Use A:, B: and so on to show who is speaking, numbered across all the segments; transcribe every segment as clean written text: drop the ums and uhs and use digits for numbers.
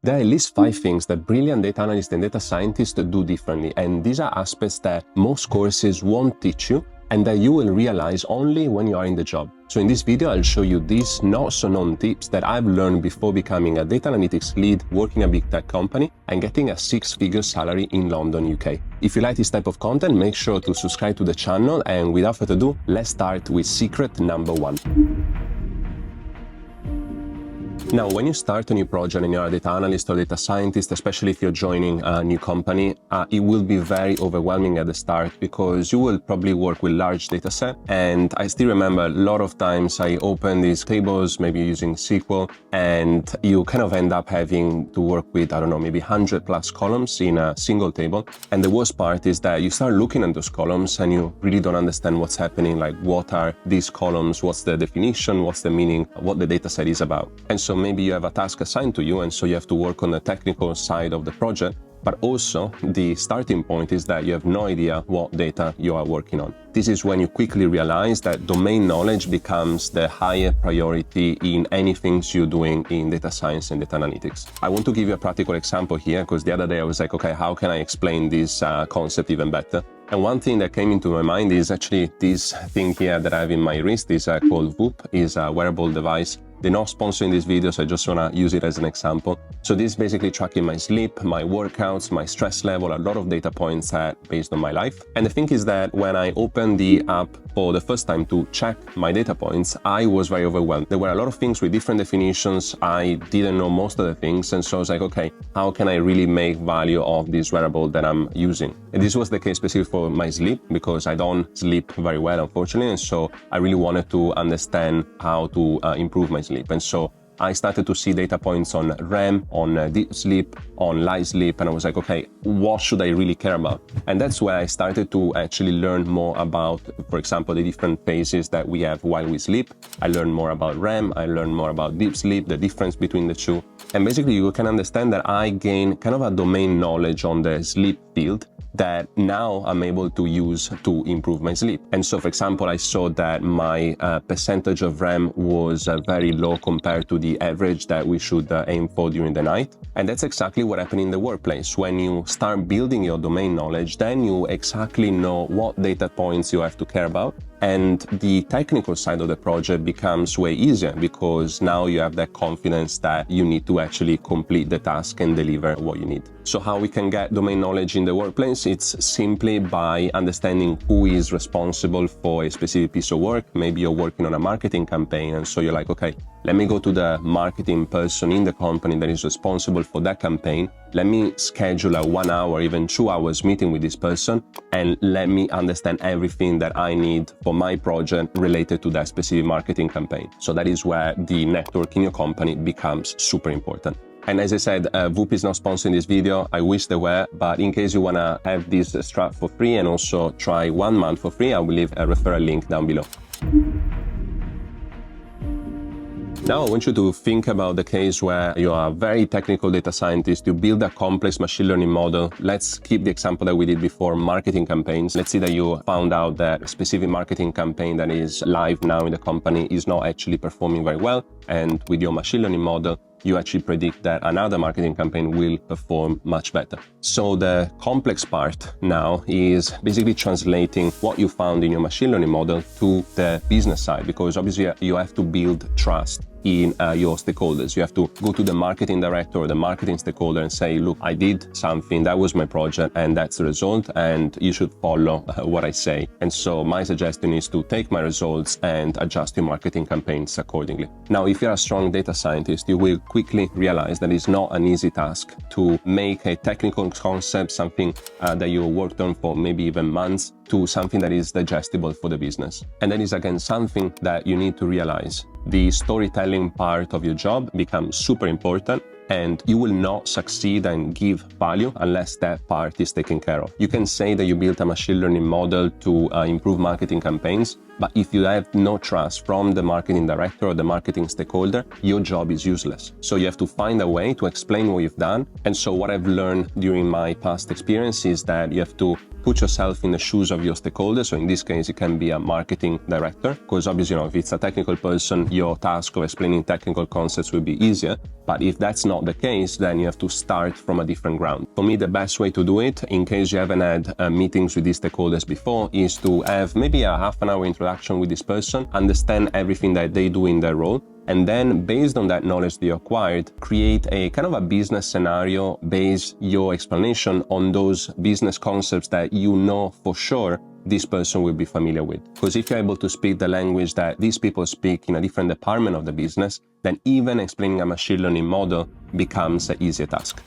A: There are at least 5 things that brilliant data analysts and data scientists do differently, and these are aspects that most courses won't teach you and that you will realize only when you are in the job. So in this video, I'll show you these not-so-known tips that I've learned before becoming a data analytics lead, working a big tech company, and getting a 6-figure salary in London, UK. If you like this type of content, make sure to subscribe to the channel, and without further ado, let's start with secret number 1. Now, when you start a new project and you're a data analyst or data scientist, especially if you're joining a new company, it will be very overwhelming at the start because you will probably work with large data set. And I still remember a lot of times I open these tables, maybe using SQL, and you kind of end up having to work with, I don't know, maybe 100 plus columns in a single table. And the worst part is that you start looking at those columns and you really don't understand what's happening, like what are these columns, what's the definition, what's the meaning, what the data set is about. And so maybe you have a task assigned to you, and so you have to work on the technical side of the project, but also the starting point is that you have no idea what data you are working on. This is when you quickly realize that domain knowledge becomes the higher priority in anything you're doing in data science and data analytics. I want to give you a practical example here because the other day I was like, okay, how can I explain this concept even better? And one thing that came into my mind is actually this thing here that I have in my wrist is called Whoop, is a wearable device. They're not sponsoring this video, so I just want to use it as an example. So this is basically tracking my sleep, my workouts, my stress level, a lot of data points based on my life. And the thing is that when I opened the app for the first time to check my data points, I was very overwhelmed. There were a lot of things with different definitions. I didn't know most of the things. And so I was like, okay, how can I really make value of this wearable that I'm using? And this was the case specifically for my sleep because I don't sleep very well, unfortunately. And so I really wanted to understand how to improve my sleep. And so I started to see data points on REM, on deep sleep, on light sleep, and I was like, okay, what should I really care about? And that's where I started to actually learn more about, for example, the different phases that we have while we sleep. I learned more about REM, I learned more about deep sleep, the difference between the two. And basically you can understand that I gained kind of a domain knowledge on the sleep field that now I'm able to use to improve my sleep. And so, for example, I saw that my percentage of REM was very low compared to the average that we should aim for during the night. And that's exactly what happened in the workplace. When you start building your domain knowledge, then you exactly know what data points you have to care about. And the technical side of the project becomes way easier because now you have that confidence that you need to actually complete the task and deliver what you need. So how we can get domain knowledge in the workplace? It's simply by understanding who is responsible for a specific piece of work. Maybe you're working on a marketing campaign, and so you're like, okay, let me go to the marketing person in the company that is responsible for that campaign. Let me schedule a 1 hour, even 2 hours meeting with this person, and let me understand everything that I need for my project related to that specific marketing campaign. So that is where the network in your company becomes super important. And as I said, Whoop is not sponsoring this video. I wish they were, but in case you want to have this strap for free and also try 1 month for free, I will leave a referral link down below. Now I want you to think about the case where you are a very technical data scientist, you build a complex machine learning model. Let's keep the example that we did before, marketing campaigns. Let's say that you found out that a specific marketing campaign that is live now in the company is not actually performing very well. And with your machine learning model, you actually predict that another marketing campaign will perform much better. So the complex part now is basically translating what you found in your machine learning model to the business side, because obviously you have to build trust in your stakeholders. You have to go to the marketing director or the marketing stakeholder and say, look, I did something, that was my project, and that's the result, and you should follow what I say. And so my suggestion is to take my results and adjust your marketing campaigns accordingly. Now, if you're a strong data scientist, you will quickly realize that it's not an easy task to make a technical concept, something that you worked on for maybe even months, to something that is digestible for the business. And that is again something that you need to realize. The storytelling part of your job becomes super important, and you will not succeed and give value unless that part is taken care of. You can say that you built a machine learning model to improve marketing campaigns, but if you have no trust from the marketing director or the marketing stakeholder, your job is useless. So you have to find a way to explain what you've done. And so what I've learned during my past experience is that you have to put yourself in the shoes of your stakeholders. So in this case, it can be a marketing director, because obviously, if it's a technical person, your task of explaining technical concepts will be easier. But if that's not the case, then you have to start from a different ground. For me, the best way to do it, in case you haven't had meetings with these stakeholders before, is to have maybe a half an hour introduction with this person, understand everything that they do in their role, and then based on that knowledge that you acquired, create a kind of a business scenario, base your explanation on those business concepts that you know for sure this person will be familiar with. Because if you're able to speak the language that these people speak in a different department of the business, then even explaining a machine learning model becomes an easier task.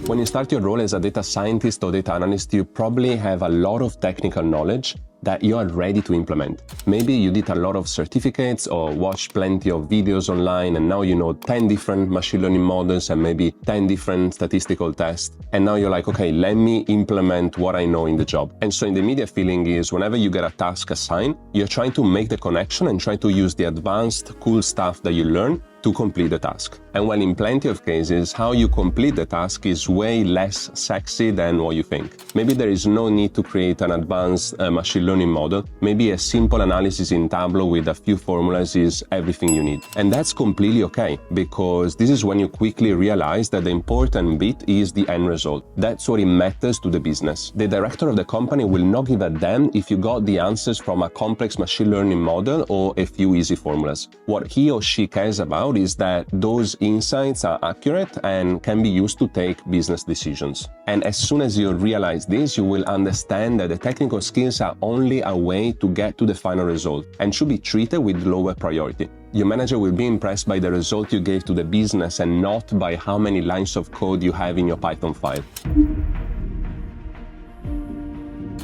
A: When you start your role as a data scientist or data analyst, you probably have a lot of technical knowledge that you are ready to implement. Maybe you did a lot of certificates or watched plenty of videos online, and now you know 10 different machine learning models and maybe 10 different statistical tests. And now you're like, okay, let me implement what I know in the job. And so in the immediate feeling is whenever you get a task assigned, you're trying to make the connection and try to use the advanced cool stuff that you learn to complete the task. And while in plenty of cases, how you complete the task is way less sexy than what you think. Maybe there is no need to create an advanced machine learning model. Maybe a simple analysis in Tableau with a few formulas is everything you need. And that's completely okay, because this is when you quickly realize that the important bit is the end result. That's what it matters to the business. The director of the company will not give a damn if you got the answers from a complex machine learning model or a few easy formulas. What he or she cares about is that those insights are accurate and can be used to take business decisions. And as soon as you realize this, you will understand that the technical skills are only a way to get to the final result and should be treated with lower priority. Your manager will be impressed by the result you gave to the business and not by how many lines of code you have in your Python file.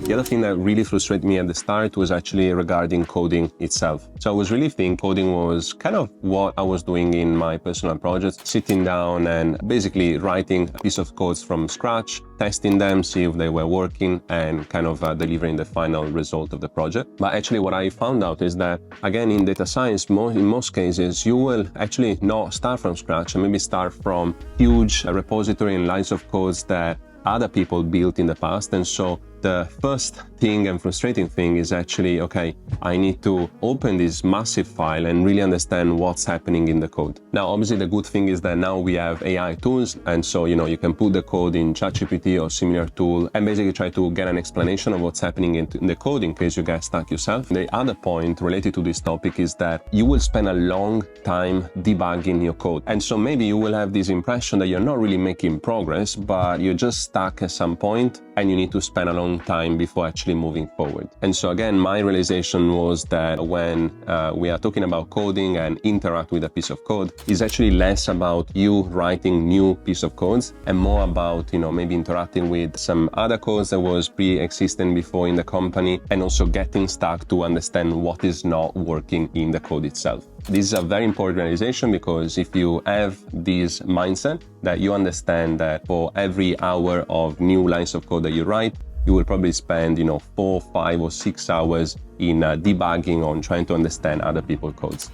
A: The other thing that really frustrated me at the start was actually regarding coding itself. So I was really thinking coding was kind of what I was doing in my personal projects, sitting down and basically writing a piece of code from scratch, testing them, see if they were working, and kind of delivering the final result of the project. But actually what I found out is that, again, in data science, in most cases, you will actually not start from scratch and maybe start from huge repository and lines of codes that other people built in the past. And so the first thing and frustrating thing is actually, okay, I need to open this massive file and really understand what's happening in the code. Now, obviously, the good thing is that now we have AI tools. And so, you can put the code in ChatGPT or similar tool and basically try to get an explanation of what's happening in the code in case you get stuck yourself. The other point related to this topic is that you will spend a long time debugging your code. And so maybe you will have this impression that you're not really making progress, but you're just stuck at some point and you need to spend a long time before actually moving forward. And so again, my realization was that when we are talking about coding and interact with a piece of code, it's actually less about you writing new piece of codes and more about, maybe interacting with some other codes that was pre-existing before in the company and also getting stuck to understand what is not working in the code itself. This is a very important realization because if you have this mindset that you understand that for every hour of new lines of code that you write, you will probably spend, 4, 5, or 6 hours in debugging on trying to understand other people's codes.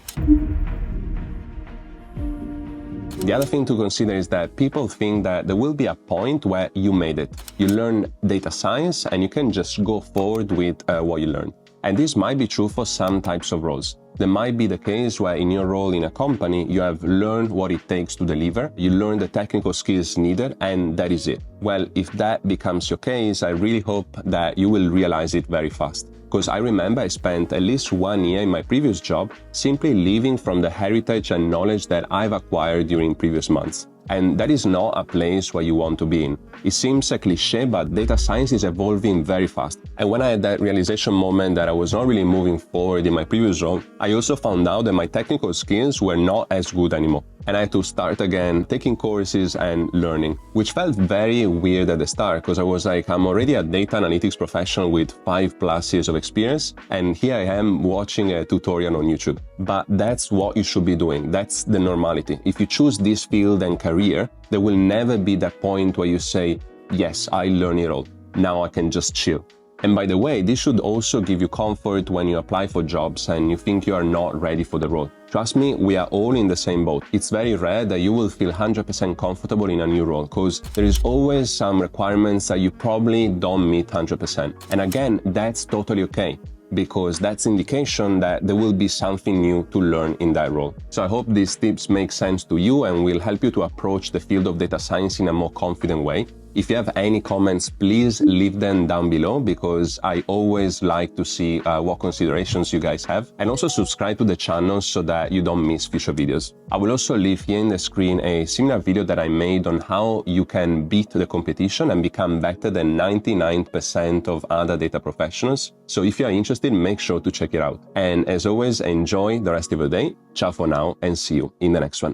A: The other thing to consider is that people think that there will be a point where you made it. You learn data science and you can just go forward with what you learned. And this might be true for some types of roles. There might be the case where in your role in a company, you have learned what it takes to deliver, you learn the technical skills needed, and that is it. Well, if that becomes your case, I really hope that you will realize it very fast. Because I remember I spent at least 1 year in my previous job simply living from the heritage and knowledge that I've acquired during previous months. And that is not a place where you want to be in. It seems a cliche, but data science is evolving very fast. And when I had that realization moment that I was not really moving forward in my previous role, I also found out that my technical skills were not as good anymore. And I had to start again taking courses and learning, which felt very weird at the start because I was like, I'm already a data analytics professional with 5+ years of experience. And here I am watching a tutorial on YouTube. But that's what you should be doing. That's the normality. If you choose this field and career, there will never be that point where you say, yes, I learned it all. Now I can just chill. And by the way, this should also give you comfort when you apply for jobs and you think you are not ready for the role. Trust me, we are all in the same boat. It's very rare that you will feel 100% comfortable in a new role because there is always some requirements that you probably don't meet 100%. And again, that's totally okay, because that's indication that there will be something new to learn in that role. So I hope these tips make sense to you and will help you to approach the field of data science in a more confident way. If you have any comments, please leave them down below, because I always like to see what considerations you guys have. And also subscribe to the channel so that you don't miss future videos. I will also leave here in the screen a similar video that I made on how you can beat the competition and become better than 99% of other data professionals. So if you are interested, make sure to check it out. And as always, enjoy the rest of your day. Ciao for now, and see you in the next one.